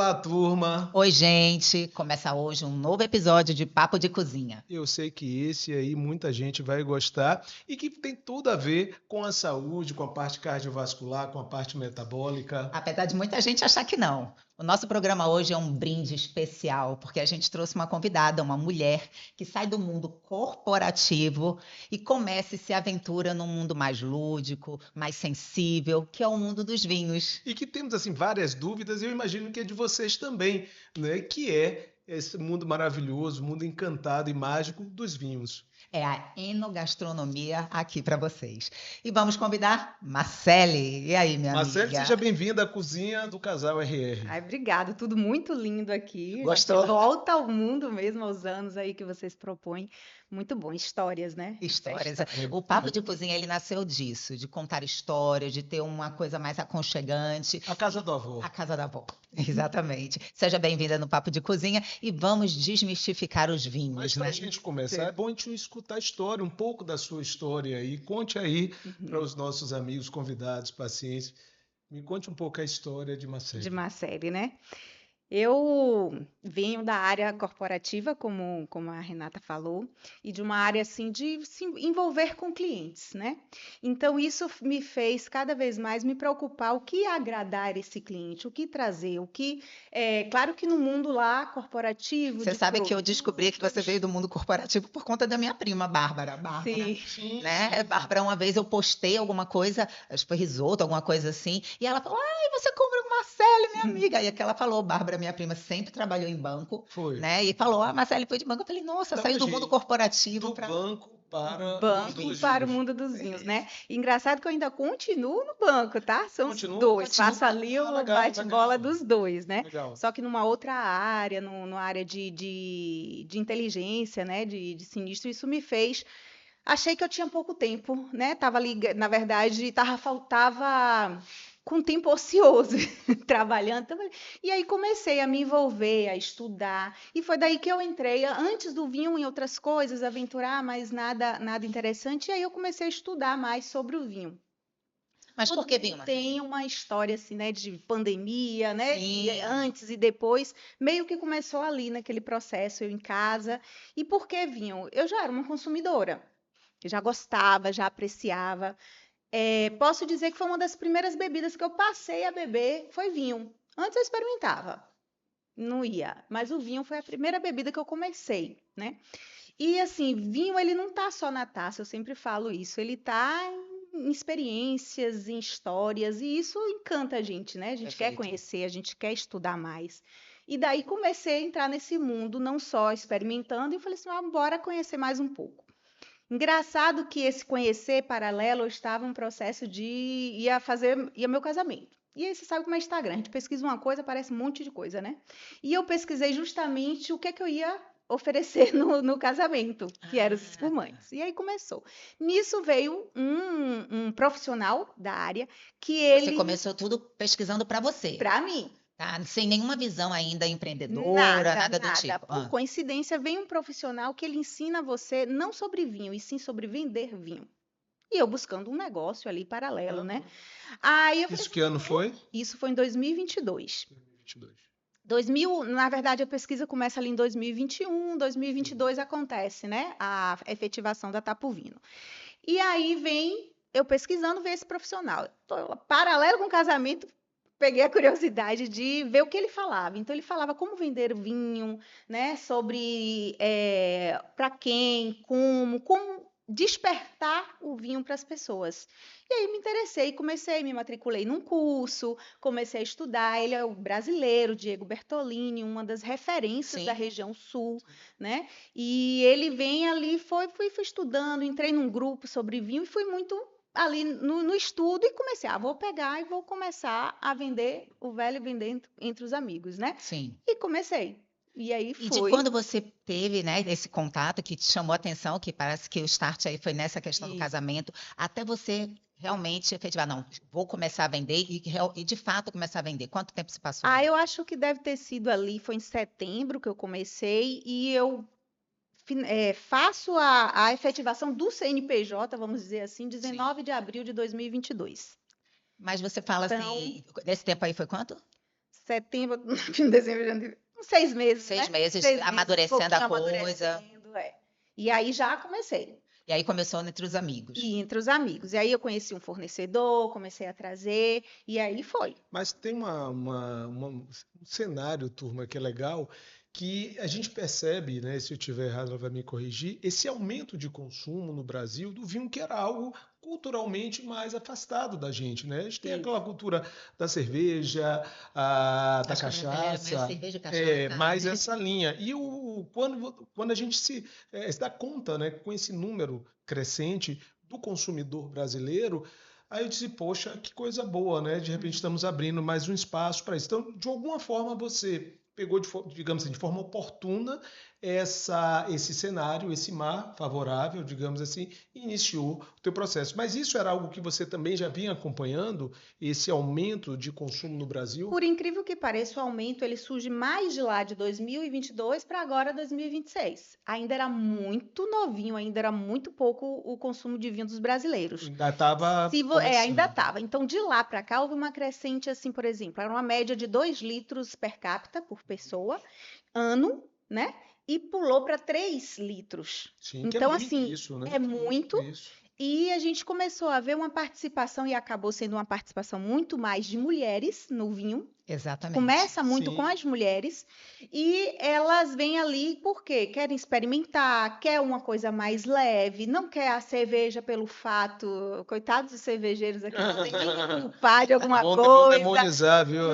Olá, turma. Oi, gente! Começa hoje um novo episódio de Papo de Cozinha. Eu sei que esse aí muita gente vai gostar e que tem tudo a ver com a saúde, com a parte cardiovascular, com a parte metabólica. Apesar de muita gente achar que não. O nosso programa hoje é um brinde especial, porque a gente trouxe uma convidada, uma mulher que sai do mundo corporativo e começa e se aventura num mundo mais lúdico, mais sensível, que é o mundo dos vinhos. E que temos assim várias dúvidas, e eu imagino que é de vocês também, né? Que é esse mundo maravilhoso, mundo encantado e mágico dos vinhos. É a enogastronomia aqui para vocês. E vamos convidar Marcele. E aí, minha Marcele, seja amiga? bem-vinda à cozinha do Casal RR. Ai, obrigado, tudo muito lindo aqui. Gostou? Volta ao mundo mesmo, aos anos aí que vocês propõem. Muito bom, histórias, né? Histórias. Muita história. O Papo de Cozinha, ele nasceu disso, de contar histórias, de ter uma coisa mais aconchegante. A casa do avô. A casa da avó. Exatamente. Seja bem-vinda no Papo de Cozinha e vamos desmistificar os Mas vinhos, para a né? gente começar, é bom a gente escutar a história, um pouco da sua história aí. Conte aí para os nossos amigos, convidados, pacientes. Me conte um pouco a história de De Marcele. uma série, né? Eu venho da área corporativa, como a Renata falou, e de uma área assim de se envolver com clientes, né? Então isso me fez cada vez mais me preocupar o que agradar esse cliente, o que trazer, claro que no mundo lá corporativo Você de sabe que eu descobri que você produtos, veio do mundo corporativo por conta da minha prima, Bárbara. Bárbara, sim, Sim, né? Bárbara, uma vez eu postei alguma coisa, acho que foi risoto, alguma coisa assim, e ela falou: Ai, você compra com Marcele, minha amiga. E é que ela falou, Bárbara, minha prima, sempre trabalhou em banco, foi. né? E falou: Ah, Marcele foi de banco. Eu falei: Nossa, Da saiu do onde? mundo corporativo Do para. banco para o mundo banco dos para o vinhos. mundo dos vinhos, né? Engraçado que eu ainda continuo no banco, tá? São os Continua? dois, faço ali Ah, o legal, bate-bola legal. dos dois, né? Legal. Só que numa outra área, numa área de inteligência, né? De sinistro, isso me fez. Achei que eu tinha pouco tempo, né? Tava ali, na verdade, faltava com tempo ocioso trabalhando. E aí comecei a me envolver, a estudar. E foi daí que eu entrei, antes do vinho, em outras coisas, aventurar, mas nada interessante. E aí eu comecei a estudar mais sobre o vinho. Mas por Tudo que vinho, Marcele? tem uma história assim, né, de pandemia, né, Sim. antes e depois, meio que começou ali naquele processo, eu em casa. E por que vinho? Eu já era uma consumidora. Eu já gostava, já apreciava. Posso dizer que foi uma das primeiras bebidas que eu passei a beber, foi vinho. Antes eu experimentava, não ia, mas o vinho foi a primeira bebida que eu comecei, né? E assim, vinho ele não tá só na taça, eu sempre falo isso, ele tá em experiências, em histórias, e isso encanta a gente, né? A gente quer Perfeito. conhecer, a gente quer estudar mais. E daí comecei a entrar nesse mundo, não só experimentando, e falei assim, bora conhecer mais um pouco. Engraçado que esse conhecer paralelo eu estava em um processo de ia meu casamento. E aí você sabe como é Instagram, a gente pesquisa uma coisa, aparece um monte de coisa, né? E eu pesquisei justamente o que é que eu ia oferecer no casamento, que eram os Ah, tá. espumantes. E aí começou. Nisso veio um profissional da área que Você ele, começou tudo pesquisando para você, para mim, tá? Sem nenhuma visão ainda empreendedora, nada, nada do nada. tipo. Por coincidência, vem um profissional que ele ensina você não sobre vinho, e sim sobre vender vinho. E eu buscando um negócio ali paralelo, né? Aí eu falei Isso assim, que ano foi? isso foi em 2022. 2022. 2000, na verdade, a pesquisa começa ali em 2021, 2022 acontece, né? A efetivação da Tapuvino. E aí vem eu pesquisando, ver esse profissional. Paralelo com o casamento, peguei a curiosidade de ver o que ele falava. Então, ele falava como vender vinho, né? Sobre para quem, como despertar o vinho para as pessoas. E aí me interessei, comecei, me matriculei num curso, comecei a estudar. Ele é o brasileiro, Diego Bertolini, uma das referências da Sim. região sul, né? E ele vem ali, fui estudando, entrei num grupo sobre vinho e fui muito ali no estudo e comecei, vou pegar e vou começar a vender o velho vender entre os amigos, né? Sim. E comecei. E aí E de foi. quando você teve, né, esse contato que te chamou a atenção, que parece que o start aí foi nessa questão do Isso. casamento, até você realmente efetivar, não, vou começar a vender e de fato começar a vender. Quanto tempo se passou aí? Eu acho que deve ter sido ali, foi em setembro que eu comecei e eu faço a efetivação do CNPJ, vamos dizer assim, Sim. 19 de abril de 2022. Mas você fala Então, assim, desse tempo aí foi quanto? setembro, dezembro, janeiro, uns 6 meses, 6 né? meses 6 meses, amadurecendo a coisa. amadurecendo, E aí já comecei. E aí começou entre os amigos. E entre os amigos. E aí eu conheci um fornecedor, comecei a trazer, e aí foi. Mas tem um cenário, turma, que é legal, que a gente percebe, né, se eu estiver errado, ela vai me corrigir, esse aumento de consumo no Brasil do vinho, que era algo culturalmente mais afastado da gente, né? A gente tem aquela cultura da cerveja, da Acho que mais cachaça, cerveja e cachaça. mais essa linha. E quando a gente se dá conta, né, com esse número crescente do consumidor brasileiro, aí eu disse, poxa, que coisa boa, né? De repente estamos abrindo mais um espaço para isso. Então, de alguma forma, você pegou, digamos assim, de forma oportuna esse cenário, esse mar favorável, digamos assim, e iniciou o teu processo. Mas isso era algo que você também já vinha acompanhando, esse aumento de consumo no Brasil? Por incrível que pareça, o aumento ele surge mais de lá de 2022 para agora 2026. Ainda era muito novinho, ainda era muito pouco o consumo de vinho dos brasileiros. Ainda estava ainda estava. Então, de lá para cá, houve uma crescente, assim, por exemplo, era uma média de 2 litros per capita por pessoa, ano, né? E pulou para 3 litros. Sim, então, que é muito assim, isso, né? é muito. Isso. E a gente começou a ver uma participação, e acabou sendo uma participação muito mais de mulheres no vinho. Exatamente. Começa muito Sim. com as mulheres, e elas vêm ali porque querem experimentar, quer uma coisa mais leve, não quer a cerveja pelo fato, coitados dos cervejeiros aqui, não tem nem culpar de alguma Bom coisa. demonizar, viu?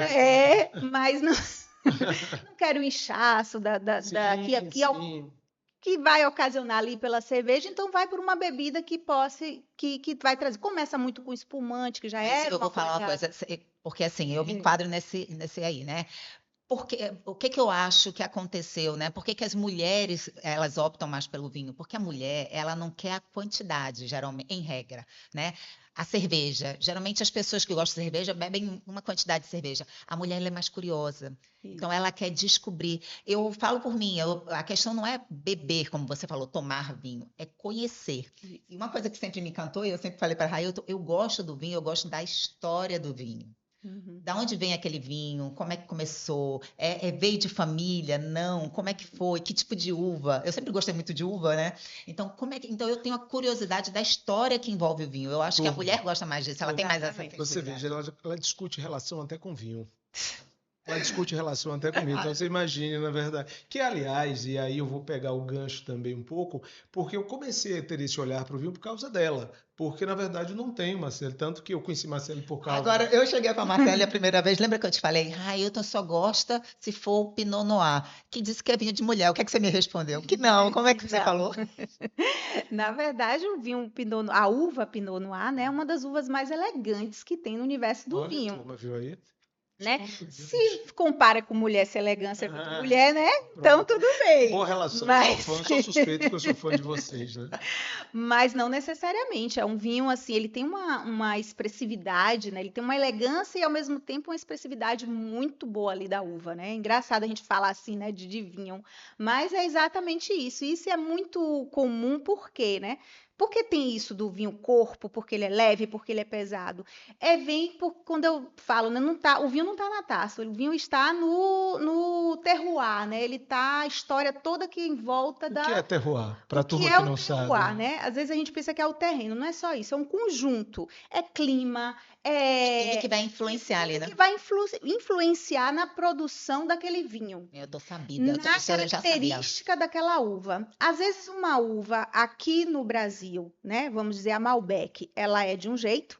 Mas não, não quero o inchaço Sim. que vai ocasionar ali pela cerveja, então vai por uma bebida que vai trazer. Começa muito com espumante, que já Mas é eu vou falar uma coisa, porque assim, eu me enquadro nesse aí, né? Porque, o que eu acho que aconteceu, né? Por que as mulheres, elas optam mais pelo vinho? Porque a mulher, ela não quer a quantidade, geralmente, em regra, né? A cerveja, geralmente as pessoas que gostam de cerveja bebem uma quantidade de cerveja. A mulher, ela é mais curiosa. Então, ela quer descobrir. Eu falo por mim, a questão não é beber, como você falou, tomar vinho, é conhecer. E uma coisa que sempre me encantou, e eu sempre falei para a Raí, eu gosto do vinho, eu gosto da história do vinho. Da onde vem aquele vinho? Como é que começou? Veio de família? Não? Como é que foi? Que tipo de uva? Eu sempre gostei muito de uva, né? Então, então eu tenho a curiosidade da história que envolve o vinho. Eu acho que a mulher gosta mais disso, ela tem mais essa Você veja, ela discute relação até com vinho. Ela discute relação até comigo, então você imagine, na verdade. Que, aliás, e aí eu vou pegar o gancho também um pouco, porque eu comecei a ter esse olhar para o vinho por causa dela. Porque, na verdade, eu não tenho Marcelo, tanto que eu conheci Marcelo por causa... Agora, eu cheguei para a Marcele a primeira vez, lembra que eu te falei? Ailton só gosta se for o Pinot Noir, que disse que é vinho de mulher. O que é que você me respondeu? Que não, como é que você falou? Na verdade, o vinho Pinot, a uva Pinot Noir, né, é uma das uvas mais elegantes que tem no universo do vinho. Turma, viu aí? Né? Se compara com mulher, essa elegância com mulher, né? Então tudo bem. Boa relação, sou suspeito que eu sou fã de vocês, né? Mas não necessariamente. É um vinho assim, ele tem uma expressividade, né? Ele tem uma elegância e ao mesmo tempo uma expressividade muito boa ali da uva, né? É engraçado a gente falar assim, né, de vinho, mas é exatamente isso. E isso é muito comum, por quê, né? Por que tem isso do vinho corpo? Porque ele é leve, porque ele é pesado? Quando eu falo, né, o vinho não está na taça, o vinho está no terroir, né? Ele está a história toda que em volta da... O que é terroir? Para a turma que não sabe. Né? Às vezes a gente pensa que é o terreno, não é só isso, é um conjunto. É clima, Tudo que vai influenciar ali, né? Que vai influenciar na produção daquele vinho. Eu tô sabida. Na característica daquela uva. Às vezes uma uva aqui no Brasil, né? Vamos dizer a Malbec, ela é de um jeito.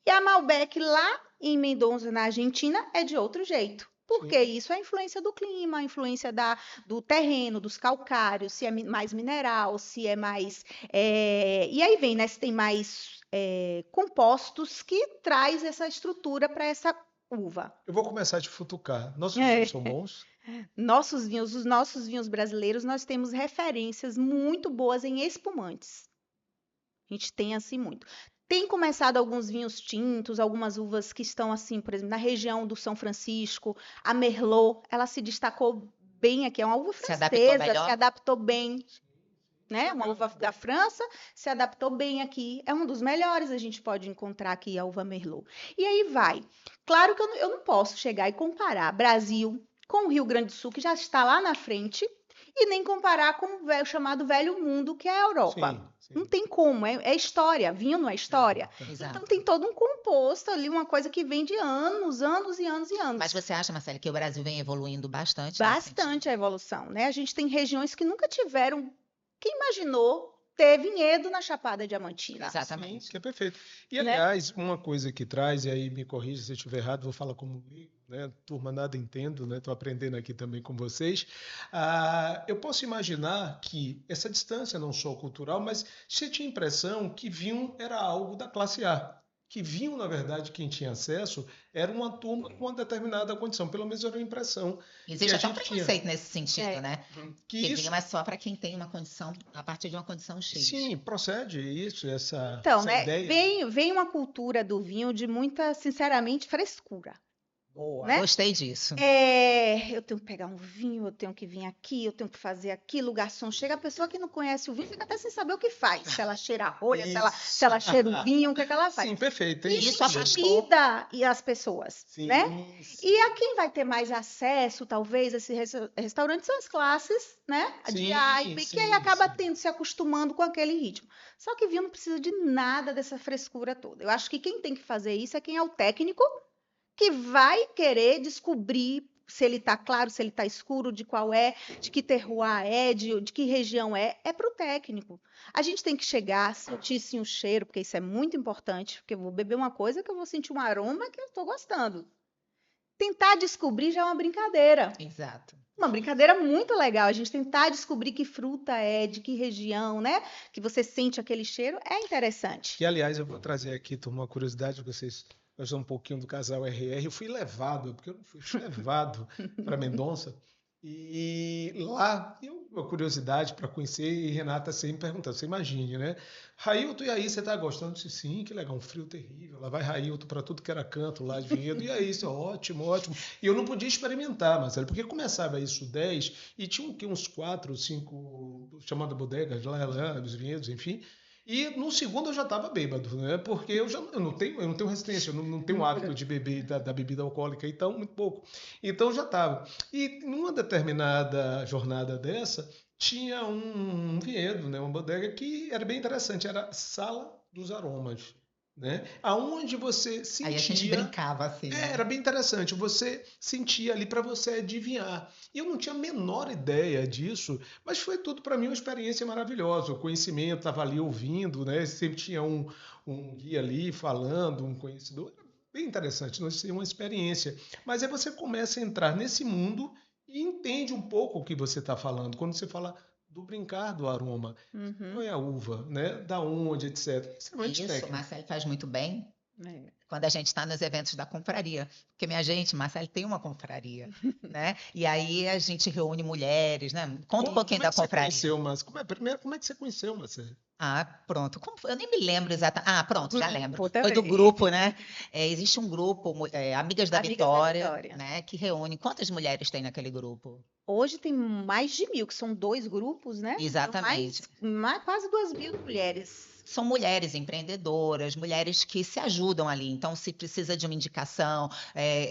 E a Malbec lá em Mendoza, na Argentina, é de outro jeito. Porque isso é a influência do clima, a influência do terreno, dos calcários, se é mais mineral, se é mais... E aí vem, né? Se tem mais compostos que traz essa estrutura para essa uva. Eu vou começar a te futucar. Nossos vinhos são bons? Os nossos vinhos brasileiros, nós temos referências muito boas em espumantes. A gente tem assim muito. Tem começado alguns vinhos tintos, algumas uvas que estão assim, por exemplo, na região do São Francisco, a Merlot, ela se destacou bem aqui, é uma uva francesa, se adaptou bem. né? Uma uva da França, se adaptou bem aqui. É um dos melhores, a gente pode encontrar aqui a uva Merlot. E aí vai. Claro que eu não posso chegar e comparar Brasil com o Rio Grande do Sul, que já está lá na frente, e nem comparar com o chamado Velho Mundo, que é a Europa. Sim. Não tem como, é história. Vinho não é história. Exato. Então tem todo um composto ali, uma coisa que vem de anos e anos e anos. Mas você acha, Marcele, que o Brasil vem evoluindo bastante? Bastante a evolução, né? A gente tem regiões que nunca tiveram. Quem imaginou ter vinhedo na Chapada Diamantina? Exatamente. Sim, que é perfeito. E, Né? aliás, uma coisa que traz, e aí me corrija se eu estiver errado, vou falar como leigo, né? Turma, nada entendo, né? Estou aprendendo aqui também com vocês. Eu posso imaginar que essa distância não só cultural, mas você tinha a impressão que vinho era algo da classe A. Que vinho, na verdade, quem tinha acesso era uma turma com uma determinada condição. Pelo menos era uma impressão. Existe até um preconceito nesse sentido, né? Que Que isso, vinho é só para quem tem uma condição, a partir de uma condição X. sim, procede isso, essa Né? ideia. Vem uma cultura do vinho de muita, sinceramente, frescura. Boa, né? Gostei disso. Eu tenho que pegar um vinho, eu tenho que vir aqui, eu tenho que fazer aquilo. O garçom chega, a pessoa que não conhece o vinho fica até sem saber o que faz. Se ela cheira a rolha, se ela cheira o vinho, o que ela faz. Sim, perfeito. Isso intimida e as pessoas, Sim, né? sim. E a quem vai ter mais acesso, talvez, a esse restaurante são as classes, né? De hype, que aí acaba se acostumando com aquele ritmo. Só que vinho não precisa de nada dessa frescura toda. Eu acho que quem tem que fazer isso é quem é o técnico, que vai querer descobrir se ele está claro, se ele está escuro, de qual é, de que terroir é, de que região é para o técnico. A gente tem que chegar, sentir sim o cheiro, porque isso é muito importante, porque eu vou beber uma coisa que eu vou sentir um aroma que eu estou gostando. Tentar descobrir já é uma brincadeira. Exato. Uma brincadeira muito legal, a gente tentar descobrir que fruta é, de que região, né? Que você sente aquele cheiro, é interessante. Que, aliás, eu vou trazer aqui, turma, uma curiosidade, vocês gostam um pouquinho do casal RR. Eu fui levado, porque eu não fui levado para Mendonça. E lá, uma curiosidade para conhecer, e Renata sempre perguntando, você imagine, né? Railton, e aí, você tá gostando? Eu disse, sim, que legal, um frio terrível. Lá vai Railton para tudo que era canto lá de vinhedo. E aí, isso é ótimo, ótimo. E eu não podia experimentar, Marcelo, porque começava isso 10 e tinha uns 4, 5 chamadas bodegas lá, os vinhedos, enfim. E no segundo eu já estava bêbado, né? Porque eu não tenho resistência, eu não tenho hábito de beber da bebida alcoólica, então, muito pouco. Então já estava. E numa determinada jornada dessa, tinha um vinhedo, né? Uma bodega que era bem interessante, era Sala dos Aromas. Né? Aonde você sentia... Aí a gente brincava assim. Era bem interessante. Você sentia ali para você adivinhar. E eu não tinha a menor ideia disso, mas foi tudo para mim uma experiência maravilhosa. O conhecimento estava ali ouvindo, né? Sempre tinha um guia ali falando, um conhecedor. Era bem interessante, não sei, uma experiência. Mas aí você começa a entrar nesse mundo e entende um pouco o que você está falando. Quando você fala do brincar do aroma, qual é a uva, né? Da onde, etc. Extremamente Isso, técnico. Marcelo faz muito bem. Quando a gente está nos eventos da confraria. Porque, minha gente, Marcelo tem uma confraria, né? E aí a gente reúne mulheres, né? Conta um pouquinho da confraria. Como é que você conheceu, Marcelo? Pronto. Eu nem me lembro exatamente. Pronto, já lembro. Outra Foi do vez. grupo, né? Existe um grupo, Amigas da Amigas da Vitória, Vitória. né? Que reúne. Quantas mulheres tem naquele grupo? Hoje tem mais de 1.000, que são 2 grupos, né? Exatamente. Quase 2.000 mulheres. São mulheres empreendedoras, mulheres que se ajudam ali. Então, se precisa de uma indicação,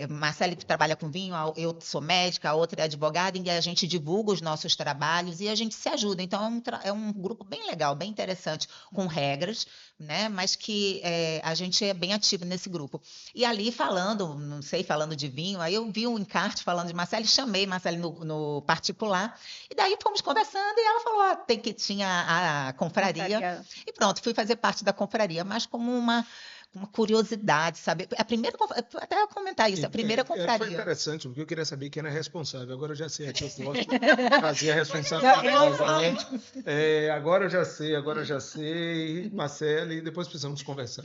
Marcele trabalha com vinho, eu sou médica, a outra é advogada, e a gente divulga os nossos trabalhos e a gente se ajuda. Então, é um grupo bem legal, bem interessante, com regras, né? Mas que a gente é bem ativo nesse grupo. E ali falando de vinho, aí eu vi um encarte falando de Marcele, chamei Marcele no particular, e daí fomos conversando e ela falou tinha a confraria. E pronto, fui fazer parte da confraria, mas como uma curiosidade, sabe? Até eu comentar isso, a primeira confraria. Foi interessante, porque eu queria saber quem era responsável. Agora eu já sei, aqui eu posso fazer a responsabilidade. Agora eu já sei, Marcelo, e depois precisamos conversar.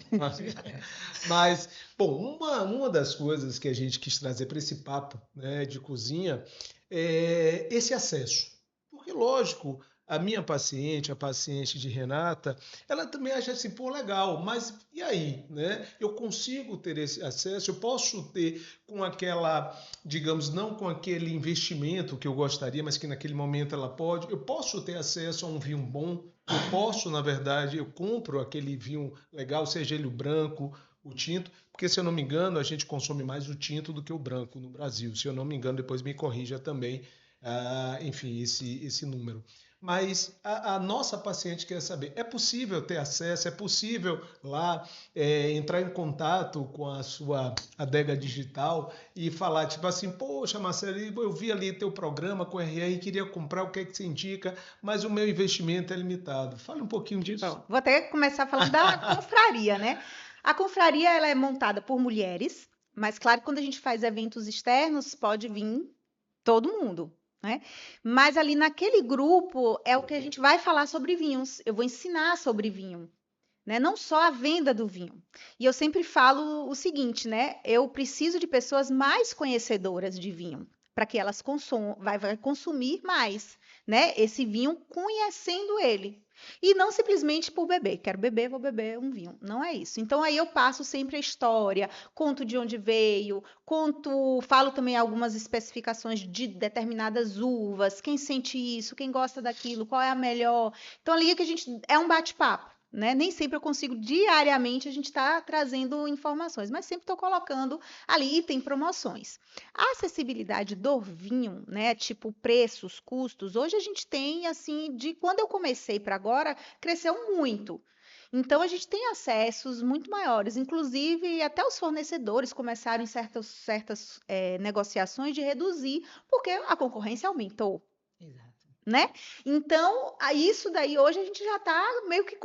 Mas, bom, uma das coisas que a gente quis trazer para esse papo, né, de cozinha é esse acesso. Porque, lógico, a minha paciente, a paciente de Renata, ela também acha assim, pô, legal, mas e aí, né? Eu consigo ter esse acesso, eu posso ter com aquela, digamos, não com aquele investimento que eu gostaria, mas que naquele momento ela pode, eu posso ter acesso a um vinho bom, eu posso, na verdade, eu compro aquele vinho legal, seja ele o branco, o tinto, porque se eu não me engano, a gente consome mais o tinto do que o branco no Brasil. Se eu não me engano, depois me corrija também, enfim, esse número. Mas a nossa paciente quer saber, é possível ter acesso, é possível lá entrar em contato com a sua adega digital e falar, tipo assim, poxa, Marcelo, eu vi ali teu programa com RR e queria comprar, o que é que você indica, mas o meu investimento é limitado. Fale um pouquinho disso. Bom, vou até começar falando da confraria, né? A confraria, ela é montada por mulheres, mas claro, quando a gente faz eventos externos, pode vir todo mundo, né? Mas ali naquele grupo é o que a gente vai falar sobre vinhos. Eu vou ensinar sobre vinho, né? Não só a venda do vinho. E eu sempre falo o seguinte, né? Eu preciso de pessoas mais conhecedoras de vinho, para que elas vai consumir mais, né? Esse vinho conhecendo ele. E não simplesmente por beber. Quero beber, vou beber um vinho. Não é isso. Então aí eu passo sempre a história, conto de onde veio, falo também algumas especificações de determinadas uvas, quem sente isso, quem gosta daquilo, qual é a melhor. Então ali é que a gente é um bate-papo, né? Nem sempre eu consigo diariamente a gente está trazendo informações, mas sempre estou colocando ali e tem promoções. A acessibilidade do vinho, né? Tipo preços, custos, hoje a gente tem assim, de quando eu comecei para agora, cresceu muito. Então a gente tem acessos muito maiores, inclusive até os fornecedores começaram em certas negociações de reduzir, porque a concorrência aumentou. Exato. Né? Então, isso daí hoje a gente já está meio que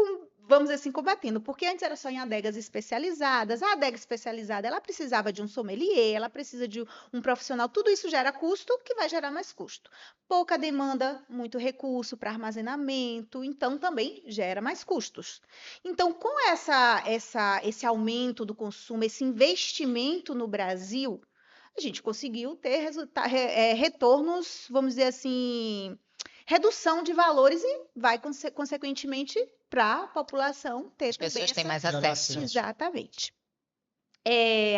vamos dizer assim, combatendo, porque antes era só em adegas especializadas. A adega especializada, ela precisava de um sommelier, ela precisa de um profissional, tudo isso gera custo, que vai gerar mais custo. Pouca demanda, muito recurso para armazenamento, então também gera mais custos. Então, com esse aumento do consumo, esse investimento no Brasil, a gente conseguiu ter retornos, vamos dizer assim, redução de valores e vai, consequentemente, para a população ter As pessoas têm mais Gerar acesso. acesso. Exatamente.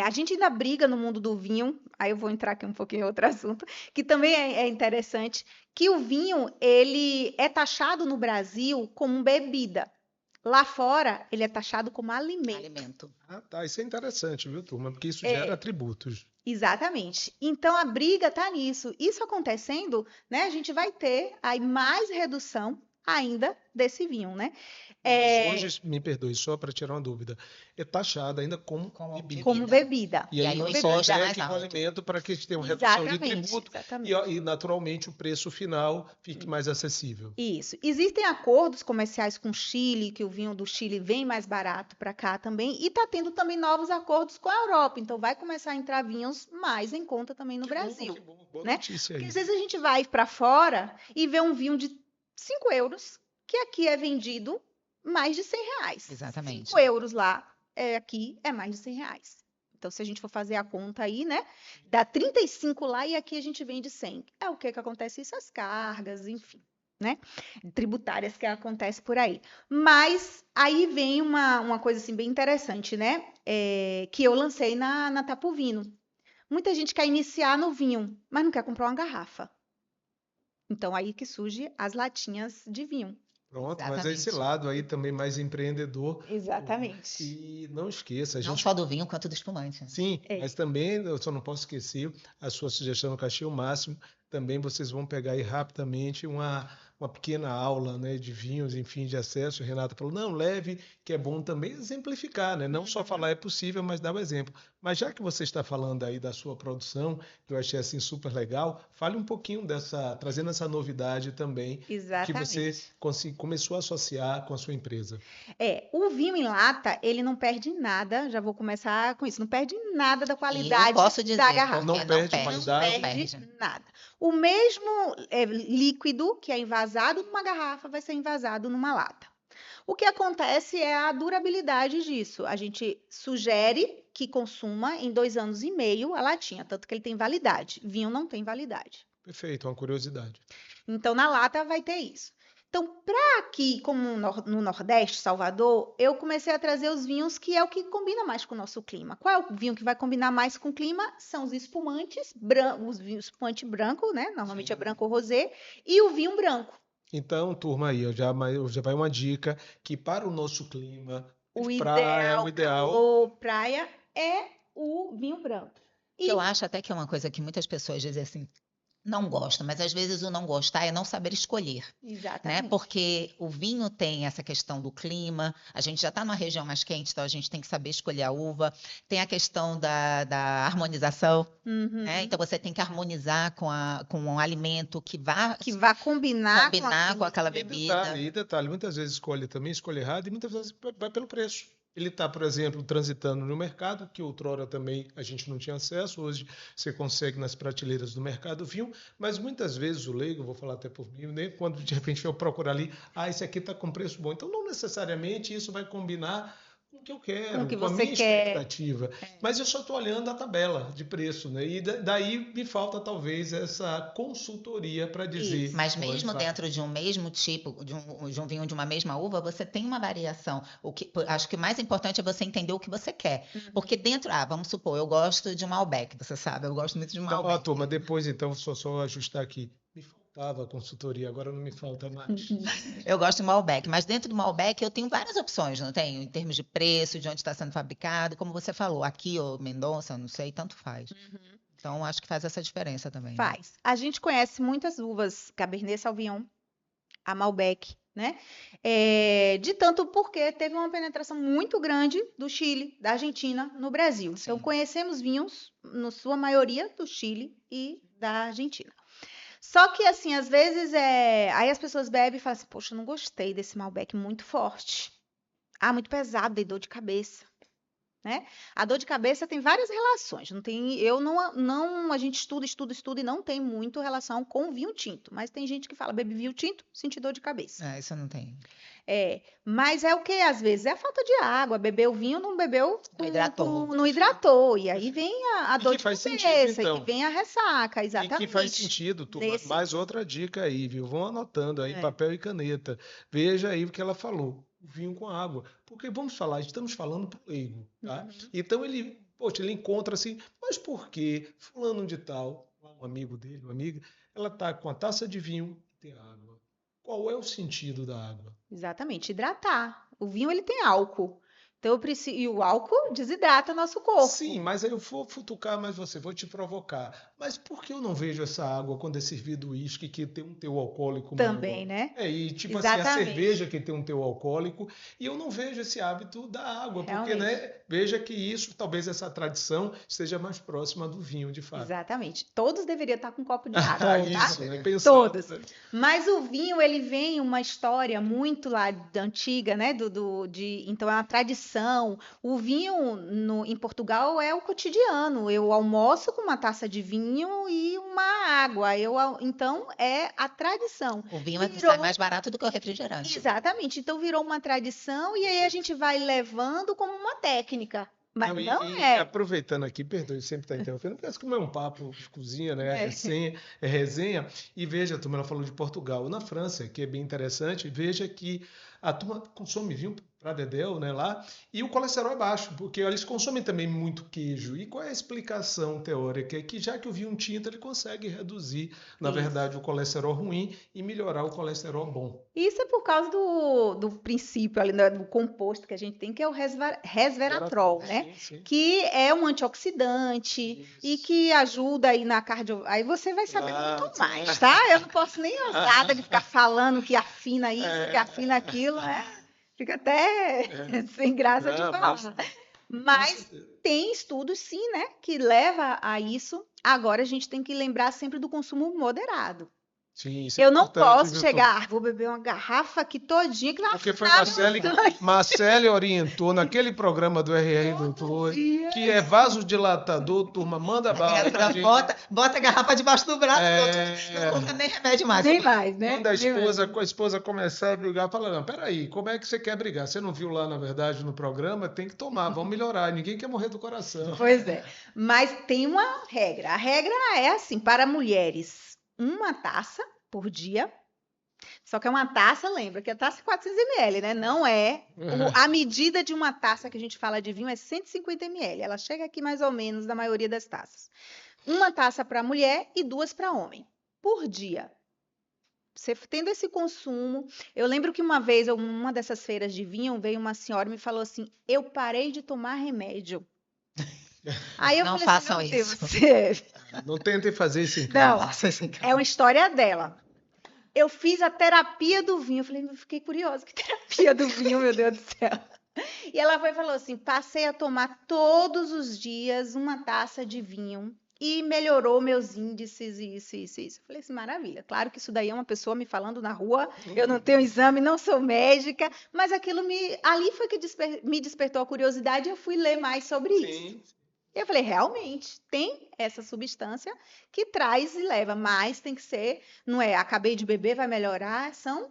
A gente ainda briga no mundo do vinho, aí eu vou entrar aqui um pouquinho em outro assunto, que também é interessante, que o vinho, ele é taxado no Brasil como bebida. Lá fora, ele é taxado como alimento. Alimento. Ah, tá. Isso é interessante, viu, turma? Porque isso gera atributos. Exatamente. Então a briga está nisso. Isso acontecendo, né? A gente vai ter aí mais redução ainda desse vinho, né? Mas hoje, me perdoe, só para tirar uma dúvida, é taxado ainda como bebida. Como bebida. E E aí aí o não imposto só é é mais alto. alimento para que a gente tenha uma redução de Exatamente. tributo Exatamente. e, naturalmente, o preço final fique mais acessível. Isso. Existem acordos comerciais com o Chile, que o vinho do Chile vem mais barato para cá também, e está tendo também novos acordos com a Europa. Então vai começar a entrar vinhos mais em conta também no Brasil. Que bom, boa né? notícia Porque aí. às vezes a gente vai para fora e vê um vinho de 5 euros, que aqui é vendido mais de 100 reais. Exatamente. 5 euros lá, aqui é mais de 100 reais. Então, se a gente for fazer a conta aí, né? Dá 35 lá e aqui a gente vende 100. É o que acontece isso, as cargas, enfim, né? Tributárias que acontecem por aí. Mas aí vem uma coisa assim bem interessante, né? Que eu lancei na Tapo Vino. Muita gente quer iniciar no vinho, mas não quer comprar uma garrafa. Então, aí que surge as latinhas de vinho. Pronto, Exatamente. mas é esse lado aí também mais empreendedor. Exatamente. E não esqueça, a Não gente... só do vinho, quanto do espumante. né? Sim, mas também, eu só não posso esquecer, a sua sugestão no Cachê o Máximo, também vocês vão pegar aí rapidamente uma pequena aula, né, de vinhos, enfim, de acesso. A Renata falou, não, leve, que é bom também exemplificar, né? Não só falar é possível, mas dar o exemplo. Mas já que você está falando aí da sua produção, que eu achei assim super legal, fale um pouquinho trazendo essa novidade também, que você começou a associar com a sua empresa. O vinho em lata, ele não perde nada, já vou começar com isso, não perde nada da qualidade Eu posso dizer, da garrafa. Não porque perde qualidade. Não perde nada. O mesmo líquido que é envasado numa garrafa vai ser envasado numa lata. O que acontece é a durabilidade disso. A gente sugere que consuma em 2 anos e meio a latinha, tanto que ele tem validade. Vinho não tem validade. Perfeito, uma curiosidade. Então, na lata vai ter isso. Então, para aqui, como no Nordeste, Salvador, eu comecei a trazer os vinhos que é o que combina mais com o nosso clima. Qual é o vinho que vai combinar mais com o clima? São os espumantes, os vinhos espumante branco, né? Normalmente é branco ou rosé, e o vinho branco. Então, turma aí, já vai uma dica que para o nosso clima, O de praia, o ideal, ideal. calor, praia, é o vinho branco. Que eu acho até que é uma coisa que muitas pessoas dizem assim, não gostam, mas às vezes o não gostar é não saber escolher, né? Exatamente. Porque o vinho tem essa questão do clima, a gente já está numa região mais quente, então a gente tem que saber escolher a uva. Tem a questão da harmonização, Uhum. né? Então você tem que harmonizar com um alimento que vá Que vai combinar com aquela bebida. E detalhe, muitas vezes escolhe errado e muitas vezes vai pelo preço. Ele está, por exemplo, transitando no mercado, que outrora também a gente não tinha acesso, hoje você consegue nas prateleiras do mercado vinho, mas muitas vezes o leigo, vou falar até por mim, né, quando de repente eu procurar ali, esse aqui está com preço bom. Então não necessariamente isso vai combinar com o que eu quero, Com o que com a você minha quer. expectativa. Mas eu só estou olhando a tabela de preço, né? E daí me falta talvez essa consultoria para dizer. Isso. Mas mesmo dentro de um mesmo tipo, de um vinho de uma mesma uva, você tem uma variação. Acho que o mais importante é você entender o que você quer. Porque dentro, vamos supor, eu gosto de um Malbec, você sabe, eu gosto muito de um Então, Malbec. turma, depois então, só ajustar aqui. Me faltava a consultoria, agora não me falta mais. Eu gosto de Malbec, mas dentro do Malbec eu tenho várias opções, não tenho? Em termos de preço, de onde está sendo fabricado, como você falou, aqui ou Mendonça, não sei, tanto faz. Então acho que faz essa diferença também. Né? Faz. A gente conhece muitas uvas Cabernet Sauvignon, a Malbec, né? De tanto porque teve uma penetração muito grande do Chile, da Argentina, no Brasil. Sim. Então, conhecemos vinhos, na sua maioria, do Chile e da Argentina. Só que, assim, às vezes, aí as pessoas bebem e falam assim, poxa, eu não gostei desse Malbec muito forte. Muito pesado, dei dor de cabeça. Né? A dor de cabeça tem várias relações. A gente estuda e não tem muito relação com vinho tinto. Mas tem gente que fala, bebe vinho tinto, senti dor de cabeça. Isso eu não tenho. Mas é o que às vezes é a falta de água. Bebeu vinho, não bebeu, não hidratou. E aí vem a dor de cabeça, então. e vem a ressaca, exatamente. E que faz sentido, turma. Mais outra dica aí, viu? Vão anotando aí, papel e caneta. Veja aí o que ela falou. Vinho com água. Porque vamos falar, estamos falando para o leigo, tá? Então ele encontra assim, mas por que fulano de tal, um amigo dele, uma amiga, ela tá com a taça de vinho e tem água. Qual é o sentido da água? Exatamente, hidratar. O vinho ele tem álcool. Então e o álcool desidrata nosso corpo. Sim, mas aí eu vou futucar mais você, vou te provocar. Mas por que eu não vejo essa água quando é servido uísque que tem um teor alcoólico também, maior? né? E tipo assim, a cerveja que tem um teor alcoólico, e eu não vejo esse hábito da água, porque, né, veja que isso, talvez essa tradição esteja mais próxima do vinho, de fato. Exatamente. Todos deveriam estar com um copo de água, Isso, tá? né? Pensando, todos. Mas o vinho, ele vem uma história muito lá da antiga, né? Então é uma tradição. O vinho em Portugal é o cotidiano. Eu almoço com uma taça de vinho e uma água. Então é a tradição. O vinho sai mais barato do que o refrigerante. Exatamente. Então virou uma tradição e aí a gente vai levando como uma técnica. Mas não é. Aproveitando aqui, perdoe, sempre está interrompendo, parece que não é um papo de cozinha, né? É resenha. E veja, a turma, ela falou de Portugal. Na França, que é bem interessante, veja que a turma consome vinho para dedéu, né, lá, e o colesterol é baixo, porque eles consomem também muito queijo. E qual é a explicação teórica? É que já que o vinho tinto, ele consegue reduzir, na verdade, o colesterol ruim e melhorar o colesterol bom. Isso é por causa do princípio ali, do composto que a gente tem, que é o resveratrol, né? Sim. Que é um antioxidante e que ajuda aí na cardio... Aí você vai saber muito mais, tá? Eu não posso nem ousada de ficar falando que afina isso, que afina aquilo, Fica até sem graça de falar. Mas tem estudos, sim, né? Que leva a isso. Agora a gente tem que lembrar sempre do consumo moderado. Sim, eu não posso chegar, vou beber uma garrafa aqui todinha que vai porque foi Marcele orientou naquele programa do RR Doutor, que é vasodilatador, turma, manda bala. Bota a garrafa debaixo do braço, não compra nem remédio mais. Nem mais, né? Quando a esposa começar a brigar, fala, não, peraí, como é que você quer brigar? Você não viu lá, na verdade, no programa? Tem que tomar, vamos melhorar, ninguém quer morrer do coração. Pois é, mas tem uma regra. A regra é assim, para mulheres, uma taça por dia Só que é uma taça, lembra que a taça é 400 ml, né? Não é. A medida de uma taça que a gente fala de vinho é 150 ml. Ela chega aqui mais ou menos da maioria das taças. Uma taça para mulher e 2 para homem. Por dia. Você tendo esse consumo. Eu lembro que uma vez, uma dessas feiras de vinho, veio uma senhora e me falou assim: eu parei de tomar remédio. Aí eu Não falei façam assim, meu Deus, isso. Não tentem fazer isso em Não, casa. é uma história dela. Eu fiz a terapia do vinho. Eu falei, eu fiquei curiosa, que terapia do vinho, meu Deus do céu. E ela foi e falou assim: passei a tomar todos os dias uma taça de vinho e melhorou meus índices, isso. Eu falei assim, maravilha. Claro que isso daí é uma pessoa me falando na rua, eu não tenho exame, não sou médica, mas aquilo ali foi que me despertou a curiosidade e eu fui ler mais sobre isso. E eu falei, realmente, tem essa substância que traz e leva, mas tem que ser, não é, acabei de beber, vai melhorar, são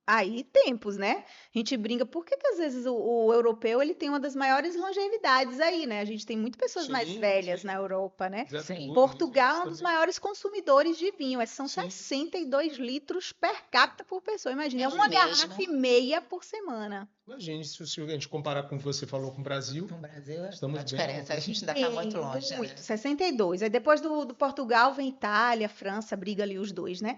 aí tempos, né? A gente brinca, por que às vezes o europeu ele tem uma das maiores longevidades aí, né? A gente tem muitas pessoas mais velhas na Europa, né? Sim. Portugal é um dos maiores consumidores de vinho, são Sim. 62 litros per capita por pessoa. Imagina, é É uma mesmo. garrafa e meia por semana. Imagine se a gente comparar com o que você falou com o Brasil. No Brasil, Estamos a bem diferença, a longe. gente ainda está muito longe, né? 62. Aí depois do Portugal vem Itália, França, briga ali os dois, né?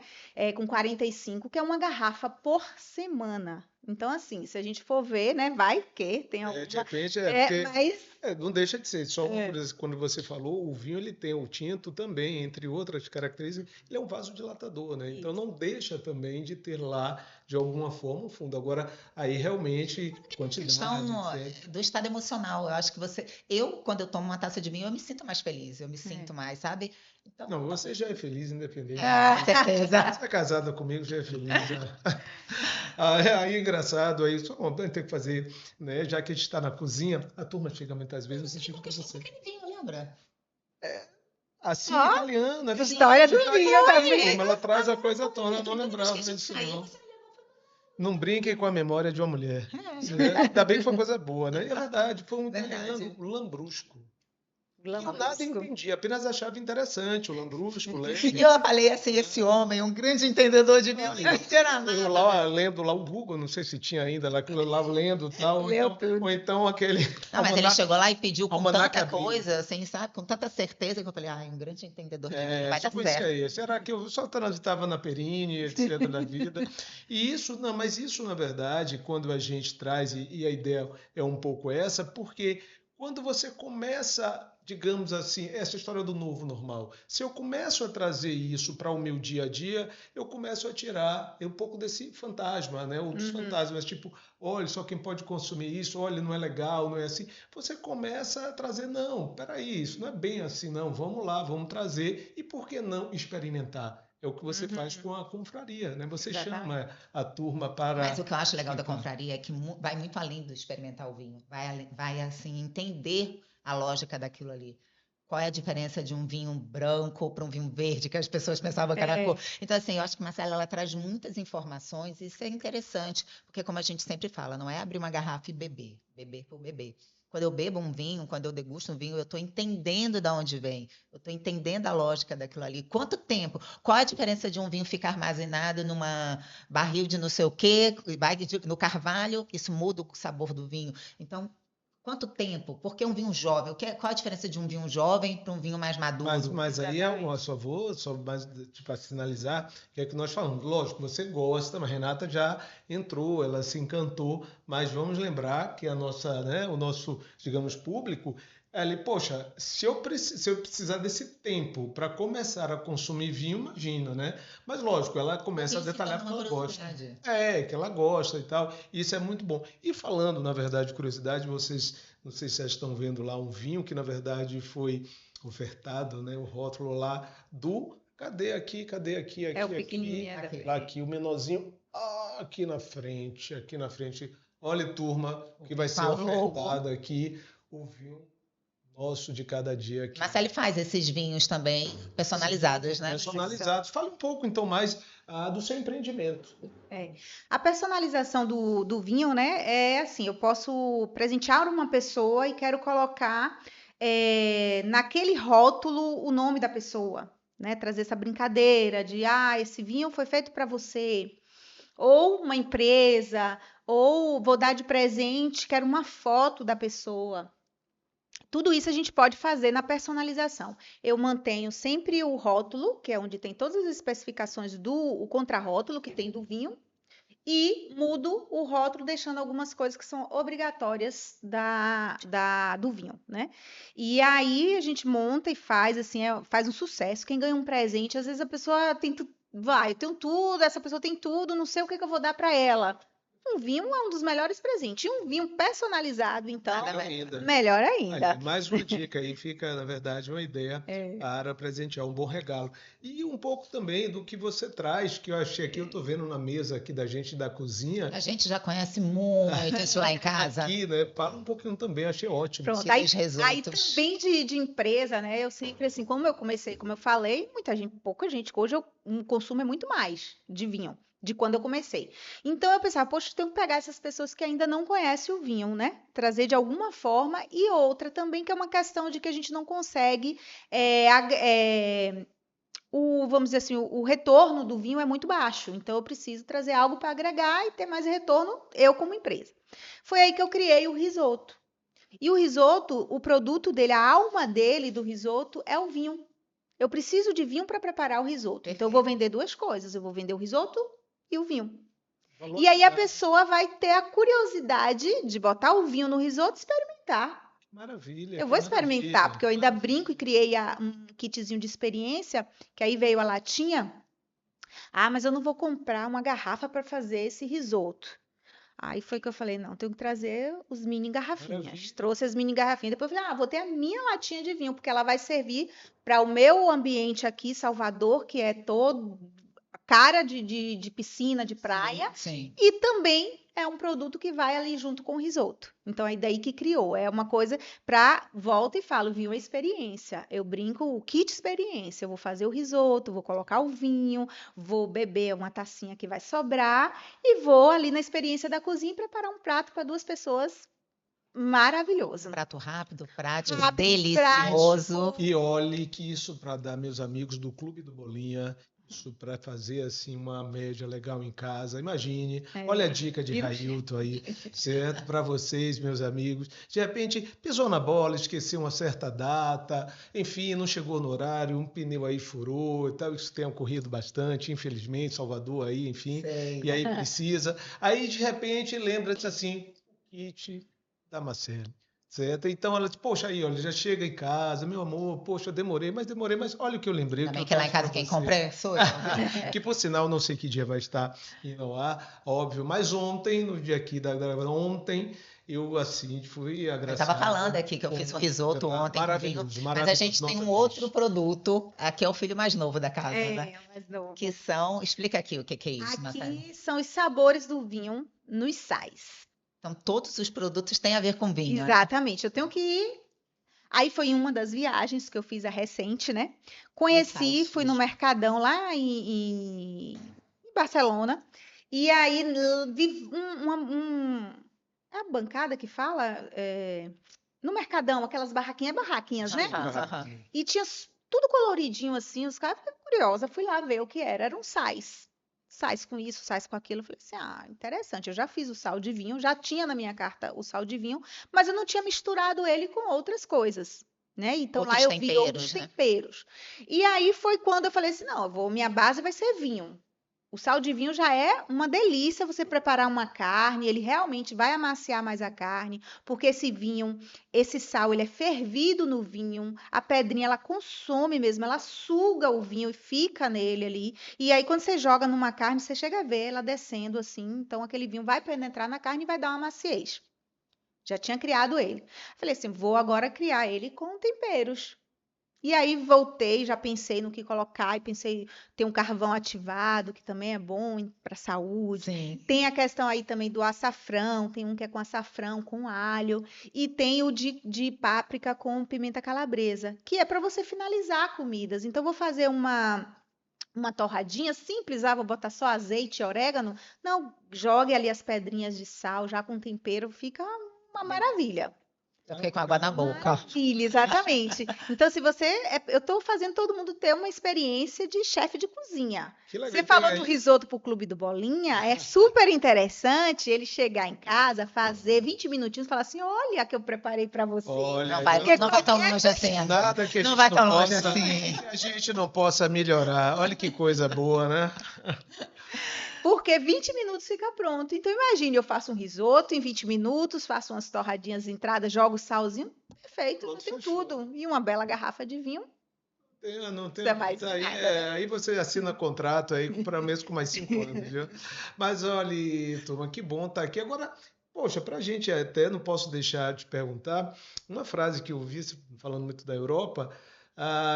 Com 45, que é uma garrafa por semana. Então, assim, se a gente for ver, né? Vai que tem alguma... De repente, porque mas... não deixa de ser. Só uma coisa, quando você falou, o vinho ele tem o tinto também, entre outras características, ele é um vasodilatador, né? Então não deixa também de ter lá, de alguma forma, um fundo. Agora, aí realmente, quantidade, Questão etc. do estado emocional. Eu acho que quando eu tomo uma taça de vinho, eu me sinto mais feliz, eu me sinto mais, sabe? Então, Não, você já é feliz, independente. com certeza. Você é casada comigo, já é feliz. Já. Aí é engraçado, aí só tem que fazer, né? Já que a gente está na cozinha, a turma chega muitas vezes e assiste para você. Aquele vinho, lembra? Assim, Ó, italiana, é verdade. história do vinho Italiana, também. turma, ela traz a coisa toda, eu não lembrava disso não. Não brinquem com a memória de uma mulher. Ainda bem que foi coisa boa, né? E é verdade, foi um italiano, um lambrusco. Eu nada entendi, apenas achava interessante o lambrusco, E eu falei assim, esse homem, um grande entendedor de vinho, não entendeu eu nada. lá lendo lá o Google, não sei se tinha ainda lá, aquilo lá lendo e tal, Leu tudo. ou então aquele Não, mas ele chegou lá e pediu com almanac tanta abrindo. coisa, assim, sabe? Com tanta certeza que eu falei, um grande entendedor de vinho, vai dar tipo isso certo. aí. Será que eu só transitava na Perini, etc, da vida? E isso, não, mas isso, na verdade, quando a gente traz, e a ideia é um pouco essa, porque quando você começa, digamos assim, essa história do novo normal, se eu começo a trazer isso para o meu dia a dia, eu começo a tirar um pouco desse fantasma, né? Ou dos fantasmas, tipo, olha, só quem pode consumir isso, olha, não é legal, não é assim. Você começa a trazer, não, peraí, isso não é bem assim, não, vamos lá, vamos trazer, e por que não experimentar? É o que você faz com a confraria, né? Você chama a turma para... Mas o que eu acho legal da confraria é que vai muito além do experimentar o vinho. Vai assim, entender a lógica daquilo ali. Qual é a diferença de um vinho branco para um vinho verde, que as pessoas pensavam que era cor. Então, assim, eu acho que a Marcela, ela traz muitas informações, e isso é interessante, porque como a gente sempre fala, não é abrir uma garrafa e beber por beber. Quando eu bebo um vinho, quando eu degusto um vinho, eu estou entendendo de onde vem. Eu estou entendendo a lógica daquilo ali. Quanto tempo? Qual a diferença de um vinho ficar armazenado numa barril de não sei o quê, no carvalho, isso muda o sabor do vinho. Então, quanto tempo? Por que um vinho jovem? Qual a diferença de um vinho jovem para um vinho mais maduro? Mas aí eu só mais para sinalizar, que é que nós falamos. Lógico, você gosta, mas a Renata já entrou, ela se encantou, mas vamos lembrar que a nossa, né, o nosso, digamos, público, ele, poxa, se eu precisar desse tempo para começar a consumir vinho, imagina, né? Mas lógico, ela começa a detalhar porque ela gosta. Que ela gosta e tal. Isso é muito bom. E falando, na verdade, de curiosidade, vocês, não sei se vocês estão vendo lá um vinho que, na verdade, foi ofertado, né? O rótulo lá do... Cadê aqui? É o pequenininho. Aqui, o menorzinho. Aqui na frente. Olha, turma, que vai ser ofertado aqui o vinho nosso de cada dia aqui. Marcelo faz esses vinhos também personalizados, né? Personalizados. Fala um pouco, então, mais do seu empreendimento. A personalização do vinho, né? É assim, eu posso presentear uma pessoa e quero colocar naquele rótulo o nome da pessoa. né? Trazer essa brincadeira de, esse vinho foi feito para você. Ou uma empresa, ou vou dar de presente, quero uma foto da pessoa. Tudo isso a gente pode fazer na personalização. Eu mantenho sempre o rótulo, que é onde tem todas as especificações o contrarótulo que tem do vinho, e mudo o rótulo, deixando algumas coisas que são obrigatórias do vinho, né? E aí a gente monta e faz, assim, faz um sucesso. Quem ganha um presente, às vezes a pessoa tem eu tenho tudo, essa pessoa tem tudo, não sei o que eu vou dar para ela. Um vinho é um dos melhores presentes. E um vinho personalizado, então, melhor ainda. Aí, mais uma dica aí, fica, na verdade, uma ideia para presentear, um bom regalo. E um pouco também do que você traz, que eu achei aqui, eu estou vendo na mesa aqui da gente da cozinha. A gente já conhece muito isso lá em casa. Aqui, né? Fala um pouquinho também, achei ótimo. Pronto, aí também de empresa, né? Eu sempre, assim, como eu comecei, como eu falei, pouca gente, hoje o consumo é muito mais de vinho. De quando eu comecei. Então eu pensava, poxa, eu tenho que pegar essas pessoas que ainda não conhecem o vinho, né? Trazer de alguma forma. E outra também, que é uma questão de que a gente não consegue, vamos dizer assim, o retorno do vinho é muito baixo. Então eu preciso trazer algo para agregar e ter mais retorno, eu como empresa. Foi aí que eu criei o risoto. E o risoto, o produto dele, a alma dele do risoto é o vinho. Eu preciso de vinho para preparar o risoto. Então eu vou vender duas coisas. Eu vou vender o risoto e o vinho. E aí a pessoa vai ter a curiosidade de botar o vinho no risoto e experimentar. Maravilha. Eu vou experimentar, porque eu ainda brinco e criei um kitzinho de experiência, que aí veio a latinha. Mas eu não vou comprar uma garrafa para fazer esse risoto. Aí foi que eu falei, não, tenho que trazer os mini garrafinhas. Maravilha. Trouxe as mini garrafinhas. Depois eu falei, vou ter a minha latinha de vinho, porque ela vai servir para o meu ambiente aqui, Salvador, que é todo cara de piscina, de praia. Sim. E também é um produto que vai ali junto com o risoto. Então, é daí que criou. É uma coisa para, volta e falo, vinho é experiência. Eu brinco, o kit experiência. Eu vou fazer o risoto, vou colocar o vinho, vou beber uma tacinha que vai sobrar e vou ali na experiência da cozinha preparar um prato para duas pessoas. Maravilhoso. Prato rápido, prático, delicioso. E olhe que isso para dar, meus amigos do Clube do Bolinha, isso para fazer assim uma média legal em casa. Imagine, olha a dica de Railton aí, certo? Para vocês, meus amigos. De repente, pisou na bola, esqueceu uma certa data, enfim, não chegou no horário, um pneu aí furou e tal. Isso tem ocorrido bastante, infelizmente, Salvador aí, enfim. Sei. E aí precisa. Aí, de repente, lembra-se assim, kit da Marcele. Certo? Então ela diz, poxa, aí, olha, já chega em casa, meu amor, poxa, demorei, mas olha o que eu lembrei. Também que lá em casa quem compra sou eu. Que por sinal, não sei que dia vai estar indo ar, óbvio, mas ontem, no dia aqui ontem, eu assim fui agraciado. Eu estava falando aqui que eu fiz um risoto ontem. Maravilhoso. Mas a gente tem um outro produto, aqui é o filho mais novo da casa, né? É, o mais novo. Que são, explica aqui o que é isso, Marcelo. Aqui são os sabores do vinho nos sais. Então, todos os produtos têm a ver com vinho. Exatamente. Eu tenho que ir. Aí foi uma das viagens que eu fiz recente, né? Conheci, fui no Mercadão lá em Barcelona. E aí vi é a bancada que fala? No Mercadão, aquelas barraquinhas, né? E tinha tudo coloridinho assim. Os caras ficaram curiosos. Fui lá ver o que era. Eram sais. Sais com isso, sais com aquilo. Eu falei assim, interessante. Eu já fiz o sal de vinho, já tinha na minha carta o sal de vinho, mas eu não tinha misturado ele com outras coisas, né? Então lá eu vi outros temperos. E aí foi quando eu falei assim, não, minha base vai ser vinho. O sal de vinho já é uma delícia você preparar uma carne, ele realmente vai amaciar mais a carne, porque esse sal, ele é fervido no vinho, a pedrinha, ela consome mesmo, ela suga o vinho e fica nele ali, e aí quando você joga numa carne, você chega a ver ela descendo assim, então aquele vinho vai penetrar na carne e vai dar uma maciez. Já tinha criado ele. Falei assim, vou agora criar ele com temperos. E aí voltei, já pensei no que colocar, e pensei, tem um carvão ativado, que também é bom para a saúde. Sim. Tem a questão aí também do açafrão, tem um que é com açafrão, com alho, e tem o de páprica com pimenta calabresa, que é para você finalizar comidas. Então, vou fazer uma torradinha simples, vou botar só azeite e orégano. Não, jogue ali as pedrinhas de sal, já com tempero, fica uma maravilha. Eu fiquei com água na boca. Maravilha, exatamente. Então, se você. Eu estou fazendo todo mundo ter uma experiência de chefe de cozinha. Que legal. Você Então, falou do risoto pro Clube do Bolinha, é super interessante ele chegar em casa, fazer 20 minutinhos e falar assim: olha que eu preparei para você. Olha, Não vai tão longe assim. nada que a Não gente vai não tão longe possa, assim. que a gente não possa melhorar. Olha que coisa boa, né? Porque 20 minutos fica pronto. Então, imagine, eu faço um risoto em 20 minutos, faço umas torradinhas de entrada, jogo salzinho, perfeito, Pronto, tem fechou. tudo. E uma bela garrafa de vinho. Não tem, Isso é mais aí, nada, né? aí você assina contrato aí para mesmo com mais 5 anos, viu? Mas olha, turma, que bom estar aqui. Agora, poxa, para a gente até não posso deixar de perguntar uma frase que eu vi falando muito da Europa,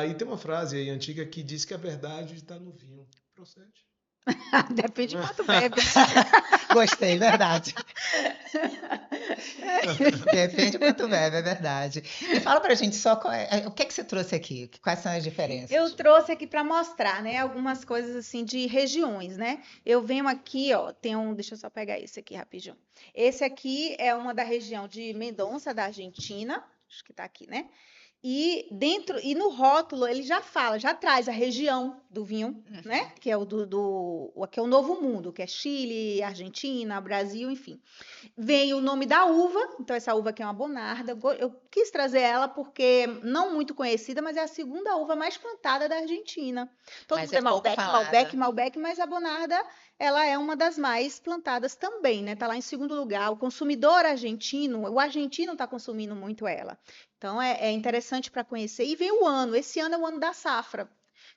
e tem uma frase aí antiga que diz que a verdade está no vinho. Procede. Depende de quanto bebe. Gostei, verdade. Depende quanto bebe, é verdade. E fala pra gente só o que é que você trouxe aqui? Quais são as diferenças? Eu trouxe aqui para mostrar, né, algumas coisas assim de regiões, né? Eu venho aqui, ó, deixa eu só pegar esse aqui rapidinho. Esse aqui é uma da região de Mendonça, da Argentina, acho que tá aqui, né? E dentro e no rótulo ele já fala, já traz a região do vinho, né? Que é que é o Novo Mundo, que é Chile, Argentina, Brasil, enfim. Vem o nome da uva, então essa uva aqui é uma Bonarda. Eu quis trazer ela porque não muito conhecida, mas é a segunda uva mais plantada da Argentina. Todo Mas mundo é pouco Malbec, falada. Malbec, Malbec, mas a Bonarda, ela é uma das mais plantadas também, né? Tá lá em segundo lugar. O consumidor argentino, o argentino está consumindo muito ela. Então é interessante para conhecer. E vem o ano. Esse ano é o ano da safra.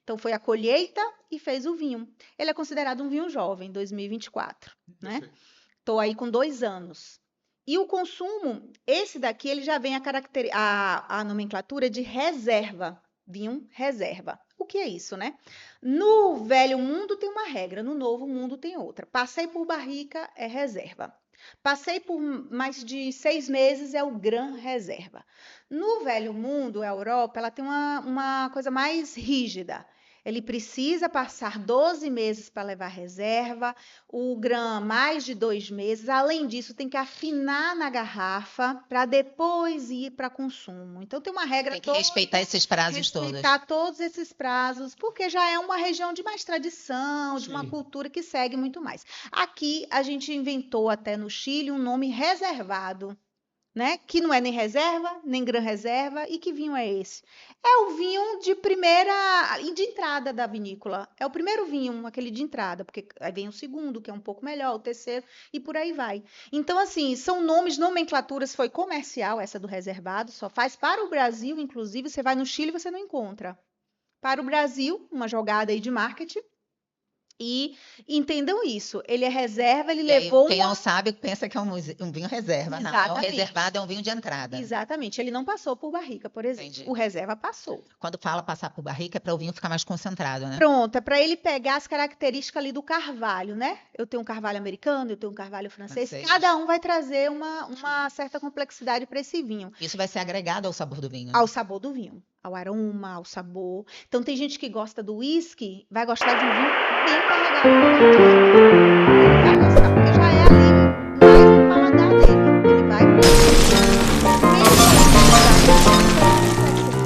Então foi a colheita e fez o vinho. Ele é considerado um vinho jovem, 2024, né? Perfeito. Estou aí com 2 anos. E o consumo, esse daqui, ele já vem a nomenclatura de reserva. Vinho reserva. O que é isso, né? No velho mundo tem uma regra, no novo mundo tem outra. Passei por barrica é reserva. Passei por mais de 6 meses é o Gran Reserva. No velho mundo, a Europa, ela tem uma coisa mais rígida. Ele precisa passar 12 meses para levar reserva, o Gran mais de 2 meses. Além disso, tem que afinar na garrafa para depois ir para consumo. Então, tem uma regra Tem que respeitar esses prazos todos. respeitar todos esses prazos, porque já é uma região de mais tradição, de uma Sim. cultura que segue muito mais. Aqui, a gente inventou até no Chile um nome reservado, né? Que não é nem reserva, nem Gran Reserva. E que vinho é esse? É o vinho de primeira e de entrada da vinícola. É o primeiro vinho, aquele de entrada, porque aí vem o segundo, que é um pouco melhor, o terceiro, e por aí vai. Então, assim, são nomes, nomenclaturas, foi comercial essa do reservado, só faz para o Brasil, inclusive, você vai no Chile e você não encontra. Para o Brasil, uma jogada aí de marketing. E entendam isso, ele é reserva, ele E aí, levou quem não sabe pensa que é um vinho reserva. Não, é o Exatamente. reservado é um vinho de entrada. Exatamente, ele não passou por barrica, por exemplo. Entendi. O reserva passou. Quando fala passar por barrica, é para o vinho ficar mais concentrado, né? Pronto, é para ele pegar as características ali do carvalho, né? Eu tenho um carvalho americano, eu tenho um carvalho francês. Cada um vai trazer uma certa complexidade para esse vinho. Isso vai ser agregado ao sabor do vinho. Ao sabor do vinho, ao aroma, ao sabor. Então, tem gente que gosta do whisky, vai gostar de um vinho bem carregado. Ele vai gostar, porque já é ali mais no paladar dele. Ele vai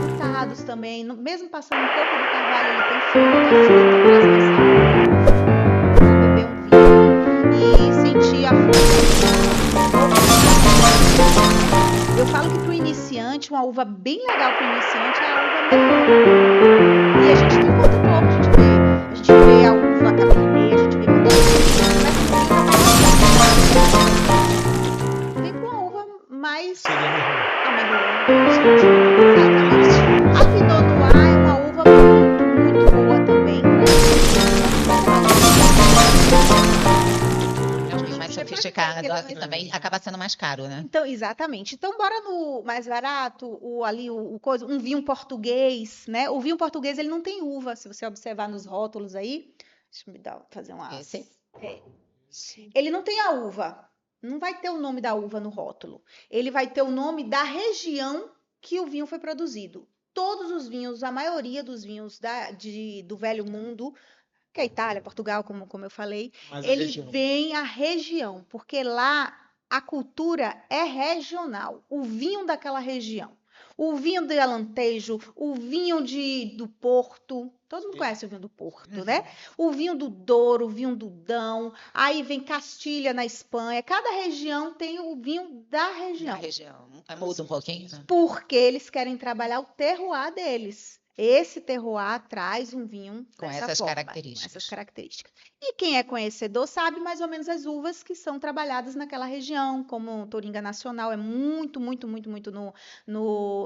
frutados também, mesmo passando um pouco do carvalho, ele tem fruta, a fruta traz mais sabor. Beber um vinho e sentir a fruta. Eu falo que para o iniciante, uma uva bem legal para o iniciante é a uva Merlot. E a gente não encontra pouco, a gente vê a uva Cabernet, a gente vê muita coisa, vem com uma uva mais Seria melhor. a Merlot. Exatamente. A Pinot Noir é uma uva muito boa também. É um vinho mais sofisticado e também acaba sendo mais caro, né? Então, exatamente. Então, bora no mais barato, um vinho português, né? O vinho português, ele não tem uva, se você observar nos rótulos aí. Deixa eu fazer uma... Esse? Ele não tem a uva. Não vai ter o nome da uva no rótulo. Ele vai ter o nome da região que o vinho foi produzido. Todos os vinhos, a maioria dos vinhos do Velho Mundo, que é Itália, Portugal, como eu falei, Mas a ele região. vem a região, porque lá a cultura é regional, o vinho daquela região. O vinho de Alentejo, o vinho do Porto, todo mundo conhece o vinho do Porto, né? O vinho do Douro, o vinho do Dão, aí vem Castilha na Espanha, cada região tem o vinho da região. Da região. Muda um pouquinho, né? Porque eles querem trabalhar o terroir deles. Esse terroir traz um vinho Com dessa essas forma, características. com essas características. E quem é conhecedor sabe mais ou menos as uvas que são trabalhadas naquela região, como Toringa Nacional é muito, muito, muito, muito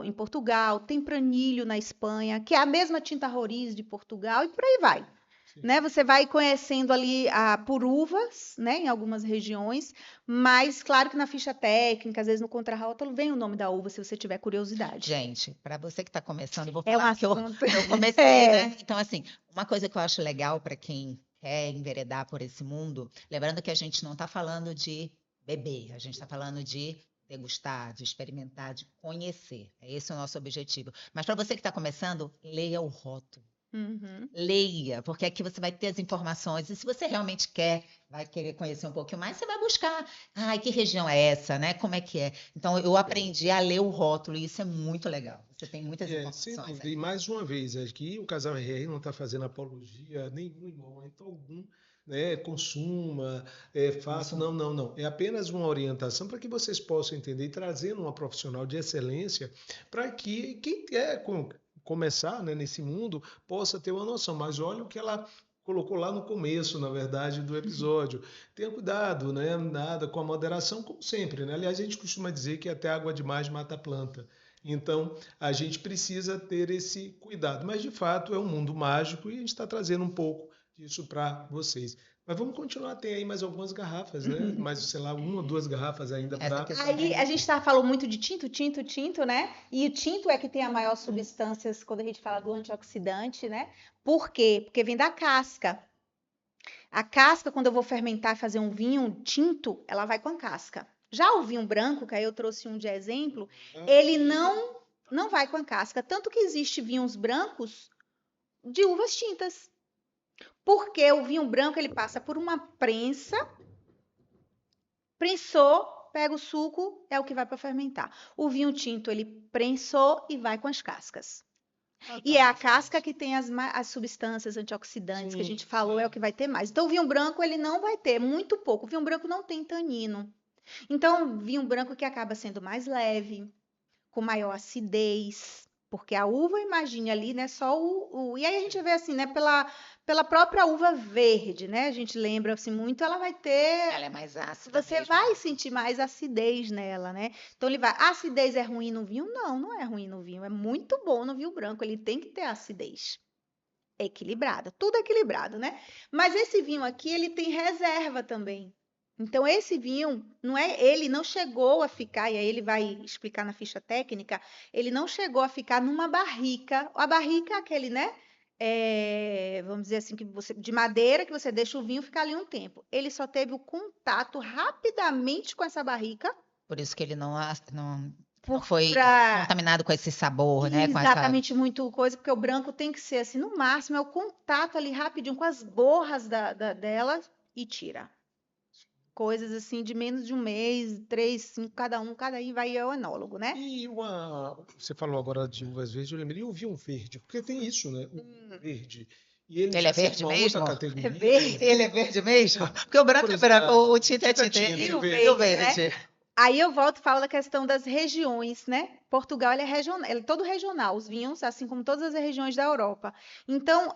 em Portugal, Tempranilho na Espanha, que é a mesma tinta Roriz de Portugal, e por aí vai. Né? Você vai conhecendo ali por uvas, né, em algumas regiões, mas claro que na ficha técnica, às vezes no contrarótulo, vem o nome da uva, se você tiver curiosidade. Gente, para você que está começando, eu vou É um falar que assunto. eu comecei, né? Então, assim, uma coisa que eu acho legal para quem quer enveredar por esse mundo, lembrando que a gente não está falando de beber, a gente está falando de degustar, de experimentar, de conhecer. Esse é o nosso objetivo. Mas para você que está começando, leia o rótulo. Uhum. Leia, porque aqui você vai ter as informações. E se você realmente vai querer conhecer um pouquinho mais, você vai buscar. Ai, que região é essa, né? Como é que é? Então, eu aprendi a ler o rótulo e isso é muito legal. Você tem muitas Sem informações dúvida. aí. E mais uma vez, aqui o Casal RR não está fazendo apologia nenhum em momento algum, né? Consuma, faça. Não, não, não. É apenas uma orientação para que vocês possam entender e trazendo uma profissional de excelência para que quem quer começar, né, nesse mundo possa ter uma noção. Mas olha o que ela colocou lá no começo, na verdade, do episódio. Tenha cuidado, né? Nada com a moderação, como sempre, né? Aliás, a gente costuma dizer que até água demais mata a planta. Então, a gente precisa ter esse cuidado. Mas, de fato, é um mundo mágico e a gente está trazendo um pouco disso para vocês. Mas vamos continuar, tem aí mais algumas garrafas, né? Mais, sei lá, 1 ou 2 garrafas ainda para... Aí a gente falou muito de tinto, né? E o tinto é que tem a maior substâncias quando a gente fala do antioxidante, né? Por quê? Porque vem da casca. A casca, quando eu vou fermentar e fazer um vinho tinto, ela vai com a casca. Já o vinho branco, que aí eu trouxe um de exemplo, ele não vai com a casca. Tanto que existe vinhos brancos de uvas tintas. Porque o vinho branco, ele passa por uma prensa, prensou, pega o suco, é o que vai para fermentar. O vinho tinto, ele prensou e vai com as cascas. E é a casca que tem as substâncias antioxidantes que a gente falou, é o que vai ter mais. Então, o vinho branco, ele não vai ter, muito pouco. O vinho branco não tem tanino. Então, vinho branco que acaba sendo mais leve, com maior acidez, porque a uva, imagine ali, né, só E aí a gente vê assim, né, pela própria uva verde, né, a gente lembra assim muito, ela vai ter... Ela é mais ácida Você mesmo. vai sentir mais acidez nela, né? Então, ele vai... Acidez é ruim no vinho? Não, não é ruim no vinho. É muito bom no vinho branco. Ele tem que ter acidez equilibrada. Tudo equilibrado, né? Mas esse vinho aqui, ele tem reserva também. Então, esse vinho, ele não chegou a ficar, e aí ele vai explicar na ficha técnica, ele não chegou a ficar numa barrica. A barrica é aquele, né? Vamos dizer assim, de madeira, que você deixa o vinho ficar ali um tempo. Ele só teve o contato rapidamente com essa barrica. Por isso que ele não foi contaminado com esse sabor, né? Exatamente, muito coisa, porque o branco tem que ser assim, no máximo, é o contato ali rapidinho com as borras dela e tira. Coisas assim de menos de um mês, 3, 5, cada aí vai ao enólogo, né? E você falou agora de uvas verdes, eu lembrei, e o vinho verde? Porque tem isso, né? O verde. E ele é verde mesmo? É verde. Ele é verde mesmo? Porque o branco é branco, o tinto é tinta. E o verde, né? Aí eu volto e falo da questão das regiões, né? Portugal, ele é regional, ele é todo regional, os vinhos, assim como todas as regiões da Europa. Então,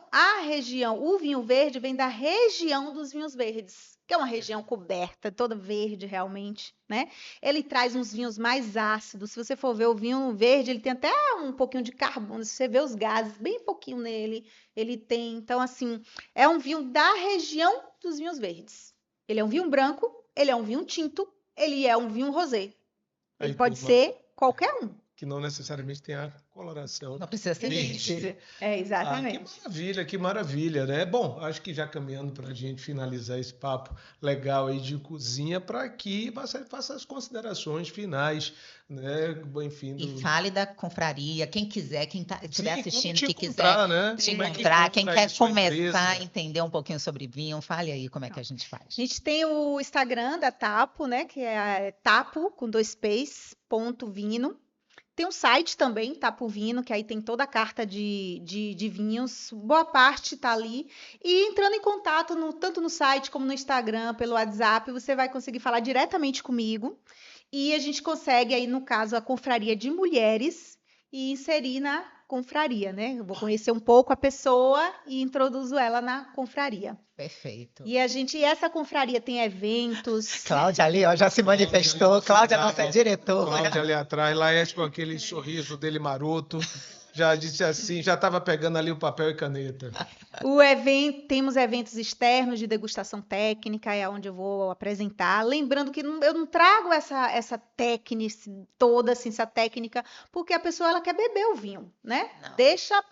o vinho verde vem da região dos vinhos verdes, que é uma região coberta, toda verde realmente, né? Ele traz uns vinhos mais ácidos. Se você for ver o vinho verde, ele tem até um pouquinho de carbono. Se você vê os gases, bem pouquinho nele, ele tem. Então, assim, é um vinho da região dos vinhos verdes. Ele é um vinho branco, ele é um vinho tinto, ele é um vinho rosé. Ele pode ser qualquer um. que não necessariamente tem a coloração. Não precisa ser verde. Exatamente. Que maravilha, né? Bom, acho que já caminhando para a gente finalizar esse papo legal aí de cozinha, para que Marcele faça as considerações finais, né? Enfim, E fale da confraria, quem quiser, quem estiver assistindo, que encontrar, quiser né? te Como é que encontrar, quem encontra aí quer sua começar empresa? a entender um pouquinho sobre vinho, fale aí como é que a gente faz. A gente tem o Instagram da Tapo, né? Que é tapo, com 2 P's, ponto vino. Tem um site também, Tapo Vino, que aí tem toda a carta de vinhos. Boa parte está ali. E entrando em contato, tanto no site como no Instagram, pelo WhatsApp, você vai conseguir falar diretamente comigo. E a gente consegue aí, no caso, a confraria de mulheres e inserir na confraria, né? Eu vou conhecer um pouco a pessoa e introduzo ela na confraria. Perfeito. E essa confraria tem eventos. Cláudia ali, ó, já se manifestou. Cláudia, nossa diretora. Cláudia ali atrás, Laerte com aquele sorriso dele maroto, já disse assim, já estava pegando ali o papel e caneta. Temos eventos externos de degustação técnica, é onde eu vou apresentar. Lembrando que eu não trago essa técnica toda, assim, essa técnica, porque a pessoa ela quer beber o vinho, né? Não. Deixa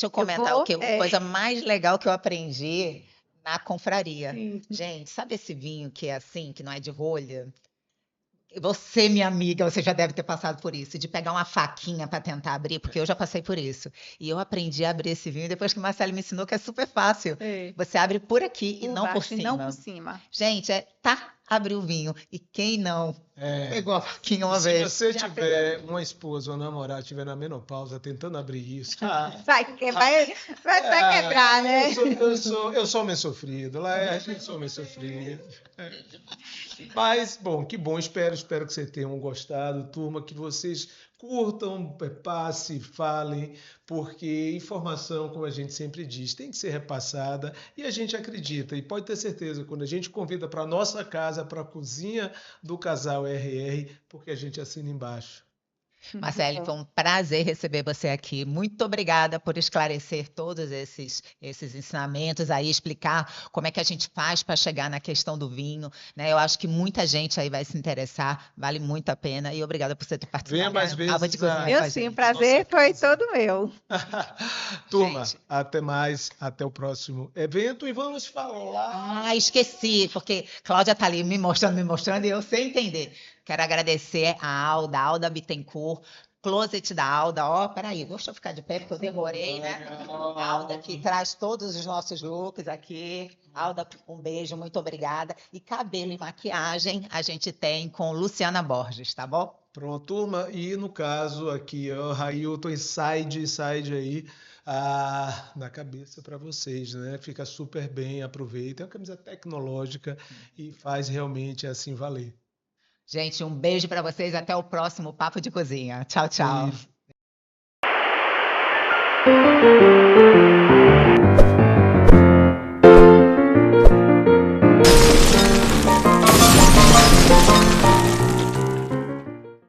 eu comentar a coisa mais legal que eu aprendi na confraria. Sim. Gente, sabe esse vinho que é assim, que não é de rolha? Você, minha amiga, você já deve ter passado por isso, de pegar uma faquinha para tentar abrir, porque eu já passei por isso. E eu aprendi a abrir esse vinho depois que o Marcelo me ensinou que é super fácil. Você abre por aqui e não por baixo, cima. e não por cima. Gente, abriu o vinho. E quem não pegou a faquinha uma vez? Se você tiver uma esposa ou namorada, estiver na menopausa tentando abrir isso, vai até quebrar, né? Eu sou homem sofrido, Laerte, eu sou homem sofrido. Mas, bom, que bom, espero que vocês tenham gostado, turma, que vocês curtam, passe, falem, porque informação, como a gente sempre diz, tem que ser repassada e a gente acredita. E pode ter certeza, quando a gente convida para a nossa casa, para a cozinha do casal RR, porque a gente assina embaixo. Marcele, foi um prazer receber você aqui. Muito obrigada por esclarecer todos esses ensinamentos aí, explicar como é que a gente faz para chegar na questão do vinho, né? Eu acho que muita gente aí vai se interessar, vale muito a pena. E obrigada por você ter participado. Venha mais vezes. Eu sim, o prazer foi todo meu. Turma, até mais, até o próximo evento e vamos falar. Esqueci, porque Cláudia está ali me mostrando e eu sem entender. Quero agradecer a Alda Bittencourt, Closet da Alda. Ó, peraí, deixa eu ficar de pé, porque eu demorei, né? A Alda que traz todos os nossos looks aqui. Alda, um beijo, muito obrigada. E cabelo e maquiagem a gente tem com Luciana Borges, tá bom? Pronto, turma. E no caso aqui, o Railton Inside aí. Na cabeça para vocês, né? Fica super bem, aproveitem. É uma camisa tecnológica e faz realmente assim valer. Gente, um beijo para vocês. Até o próximo Papo de Cozinha. Tchau, tchau. Beijo.